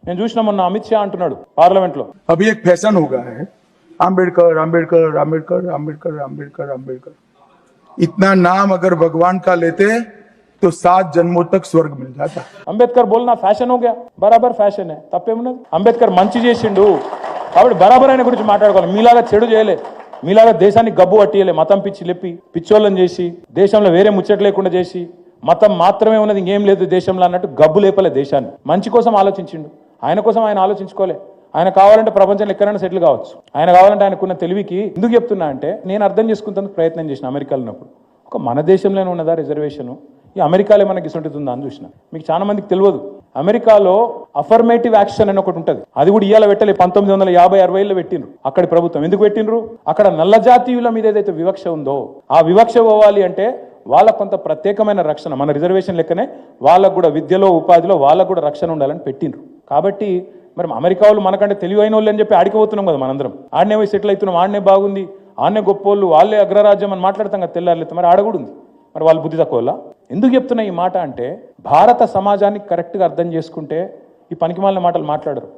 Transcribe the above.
నేను చూసిన మొన్న అమిత్ షా అంటున్నాడు పార్లమెంట్ లో, अभी एक फैशन हो गया है, आम्बेडकर आम्बेडकर आम्बेडकर आम्बेडकर आम्बेडकर आम्बेडकर। इतना नाम अगर भगवान का लेते तो 7 जन्मों तक स्वर्ग मिल जाता। అంబేద్కర్ బోల్నా ఫ్యాషన్ హోగా, బరాబర్ ఫ్యాషన్ తప్పేమున్నది. అంబేద్కర్ మంచి చేసిండు కాబట్టి బరాబర్ ఆయన గురించి మాట్లాడుకోవాలి. మీలాగా చెడు చేయలే, మీలాగా దేశానికి గబ్బు పట్టియలే, మతం పిచ్చి లేపి పిచ్చోళ్ళని చేసి దేశంలో వేరే ముచ్చట లేకుండా చేసి మతం మాత్రమే ఉన్నది ఇంకేం లేదు దేశంలో అన్నట్టు గబ్బు లేపలే దేశాన్ని. మంచి కోసం ఆలోచించిండు, ఆయన కోసం ఆయన ఆలోచించుకోలే. ఆయన కావాలంటే ప్రపంచంలో ఎక్కడైనా సెటిల్ కావచ్చు, ఆయన కావాలంటే ఆయనకున్న తెలివికి. ఎందుకు చెప్తున్నా అంటే నేను అర్థం చేసుకుంటానికి ప్రయత్నం చేసిన అమెరికాలో ఉన్నప్పుడు. ఒక మన దేశంలోనే ఉన్నదా రిజర్వేషన్, ఈ అమెరికాలో మనకి ఇస్తుంటుందా అని చూసిన. మీకు చాలా మందికి తెలియదు, అమెరికాలో అఫర్మేటివ్ యాక్షన్ అని ఒకటి ఉంటుంది. అది కూడా ఇవాళ పెట్టలే, 1950-60లో పెట్టిండ్రు అక్కడి ప్రభుత్వం. ఎందుకు పెట్టిండ్రు? అక్కడ నల్ల జాతీయుల మీద ఏదైతే వివక్ష ఉందో ఆ వివక్ష పోవాలి అంటే వాళ్ళకు కొంత ప్రత్యేకమైన రక్షణ, మన రిజర్వేషన్ లెక్కనే వాళ్ళకు కూడా విద్యలో ఉపాధిలో వాళ్ళకు కూడా రక్షణ ఉండాలని పెట్టిండ్రు. కాబట్టి మరి అమెరికా వాళ్ళు మనకంటే తెలివైన వాళ్ళు అని చెప్పి ఆడిపోతున్నాం కదా మనందరం. ఆడనే పోయి సెటిల్ అవుతున్నాం, ఆడనే బాగుంది, ఆడనే గొప్పోళ్ళు, వాళ్ళే అగ్రరాజ్యం అని మాట్లాడతాం కదా తెల్లారులైతే. మరి ఆడకూడుంది, మరి వాళ్ళు బుద్ధి తక్కువ. ఎందుకు చెప్తున్నా ఈ మాట అంటే భారత సమాజాన్ని కరెక్ట్గా అర్థం చేసుకుంటే ఈ పనికిమాలిన మాటలు మాట్లాడరు.